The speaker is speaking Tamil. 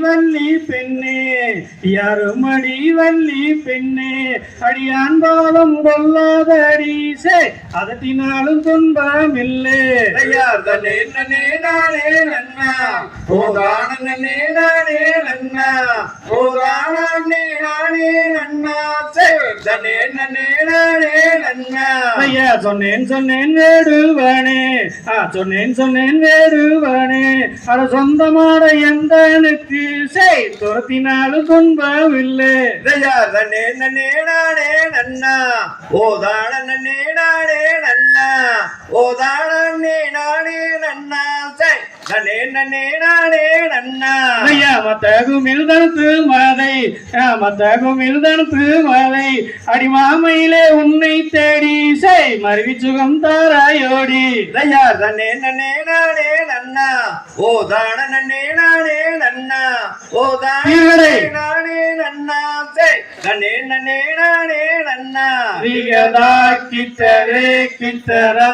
வள்ளி பெண்ணே யாருமடி வள்ளி பெண்ணே அடியான் பாவம் கொல்லாதடி சே அதட்டினாலும் துன்பம் இல்லை தன்னே நன்னே நானே நன்னா ஓதானே நானே நன்னா ஓதானே நானே நன்னா தன்னே நன்னே நானே நன்னா ஐயா சொன்னேன் வேடுவானே சொன்னேன் வேடுவானே அட சொந்தமான எந்தனுக்கு செய் துரத்தினாலும் துன்பம் இல்லை தன்னே நன்னே நானே நன்னா ஓதானே நானே நன்னா ஓதானே நானே நன்னா நன்னே நன்னே நானே நன்னா ஐயா மத்தகுமில் தனத்து மாதை அடிமாமையிலே உன்னை தேடி செய் மருவி சுகம் தாராயோடி தன்னே நன்னே நானே நன்னா ஓதான நன்னே நானே நன்னா ஓதானே நானே நன்னா நன்னே நன்னே நானே நன்னா கிட்டரே கிட்டர